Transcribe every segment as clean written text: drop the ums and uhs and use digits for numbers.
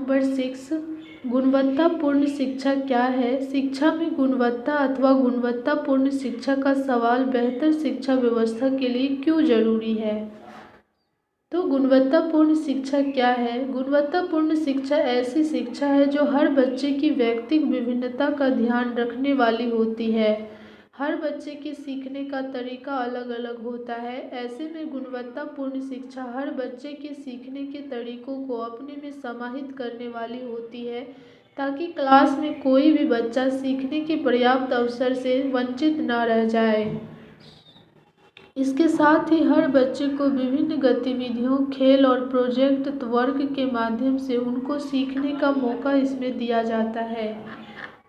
Number 6, गुणवत्तापूर्ण शिक्षा क्या है। शिक्षा में गुणवत्ता अथवा गुणवत्तापूर्ण शिक्षा का सवाल बेहतर शिक्षा व्यवस्था के लिए क्यों जरूरी है। तो गुणवत्तापूर्ण शिक्षा क्या है। गुणवत्तापूर्ण शिक्षा ऐसी शिक्षा है जो हर बच्चे की व्यक्तिगत विभिन्नता का ध्यान रखने वाली होती है। हर बच्चे के सीखने का तरीका अलग अलग होता है। ऐसे में गुणवत्तापूर्ण शिक्षा हर बच्चे के सीखने के तरीकों को अपने में समाहित करने वाली होती है, ताकि क्लास में कोई भी बच्चा सीखने के पर्याप्त अवसर से वंचित न रह जाए। इसके साथ ही हर बच्चे को विभिन्न गतिविधियों, खेल और प्रोजेक्ट वर्क के माध्यम से उनको सीखने का मौका इसमें दिया जाता है।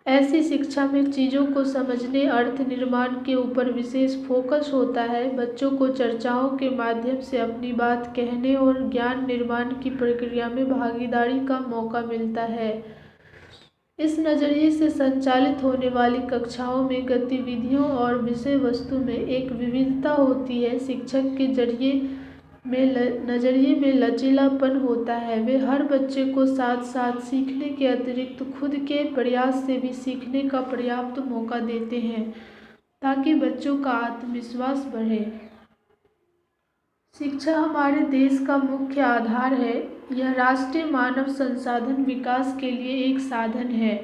ऐसी शिक्षा में चीज़ों को समझने, अर्थ निर्माण के ऊपर विशेष फोकस होता है। बच्चों को चर्चाओं के माध्यम से अपनी बात कहने और ज्ञान निर्माण की प्रक्रिया में भागीदारी का मौका मिलता है। इस नज़रिए से संचालित होने वाली कक्षाओं में गतिविधियों और विषय वस्तु में एक विविधता होती है। शिक्षक के नज़रिए में लचीलापन होता है। वे हर बच्चे को साथ साथ सीखने के अतिरिक्त खुद के प्रयास से भी सीखने का पर्याप्त मौका देते हैं, ताकि बच्चों का आत्मविश्वास बढ़े। शिक्षा हमारे देश का मुख्य आधार है। यह राष्ट्रीय मानव संसाधन विकास के लिए एक साधन है।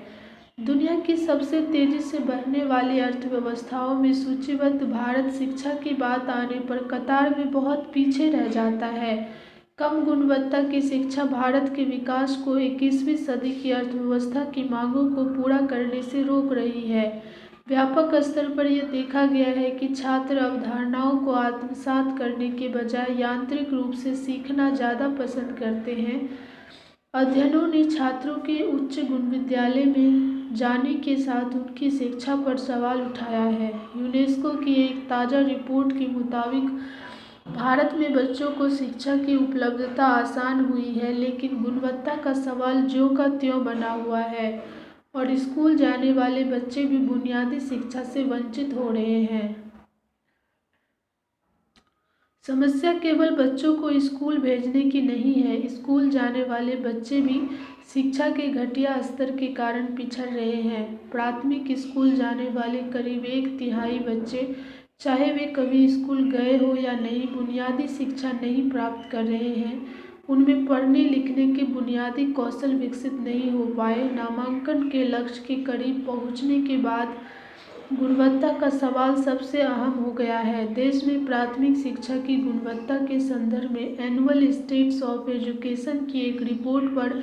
दुनिया की सबसे तेजी से बढ़ने वाली अर्थव्यवस्थाओं में सूचीबद्ध भारत शिक्षा की बात आने पर कतार में बहुत पीछे रह जाता है। कम गुणवत्ता की शिक्षा भारत के विकास को 21वीं सदी की अर्थव्यवस्था की मांगों को पूरा करने से रोक रही है। व्यापक स्तर पर यह देखा गया है कि छात्र अवधारणाओं को आत्मसात करने के बजाय यांत्रिक रूप से सीखना ज़्यादा पसंद करते हैं। अध्ययनों ने छात्रों के उच्च विद्यालय में जाने के साथ उनकी शिक्षा पर सवाल उठाया है। यूनेस्को की एक ताज़ा रिपोर्ट के मुताबिक भारत में बच्चों को शिक्षा की उपलब्धता आसान हुई है, लेकिन गुणवत्ता का सवाल ज्यों का त्यों बना हुआ है और स्कूल जाने वाले बच्चे भी बुनियादी शिक्षा से वंचित हो रहे हैं। समस्या केवल बच्चों को स्कूल भेजने की नहीं है। स्कूल जाने वाले बच्चे भी शिक्षा के घटिया स्तर के कारण पिछड़ रहे हैं। प्राथमिक स्कूल जाने वाले करीब 1/3 बच्चे, चाहे वे कभी स्कूल गए हो या नहीं, बुनियादी शिक्षा नहीं प्राप्त कर रहे हैं। उनमें पढ़ने लिखने के बुनियादी कौशल विकसित नहीं हो पाए। नामांकन के लक्ष्य के करीब पहुंचने के बाद गुणवत्ता का सवाल सबसे अहम हो गया है। देश में प्राथमिक शिक्षा की गुणवत्ता के संदर्भ में एनुअल स्टेट्स ऑफ एजुकेशन की एक रिपोर्ट पर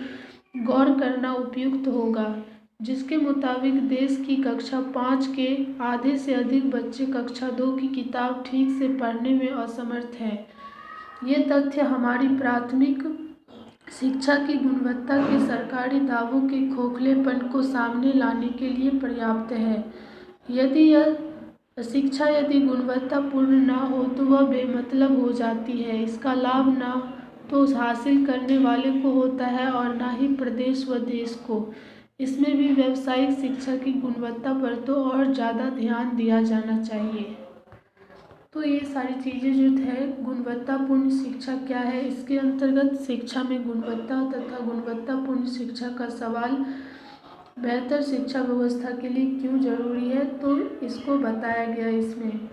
गौर करना उपयुक्त होगा, जिसके मुताबिक देश की कक्षा 5 के आधे से अधिक बच्चे कक्षा 2 की किताब ठीक से पढ़ने में असमर्थ हैं। ये तथ्य हमारी प्राथमिक शिक्षा की गुणवत्ता के सरकारी दावों के खोखलेपन को सामने लाने के लिए पर्याप्त है। यदि गुणवत्तापूर्ण न हो तो वह बेमतलब हो जाती है। इसका लाभ न तो हासिल करने वाले को होता है और न ही प्रदेश व देश को। इसमें भी व्यावसायिक शिक्षा की गुणवत्ता पर तो और ज़्यादा ध्यान दिया जाना चाहिए। तो ये सारी चीज़ें जो है, गुणवत्तापूर्ण शिक्षा क्या है, इसके अंतर्गत शिक्षा में गुणवत्ता तथा गुणवत्तापूर्ण शिक्षा का सवाल बेहतर शिक्षा व्यवस्था के लिए क्यों जरूरी है, तो इसको बताया गया इसमें।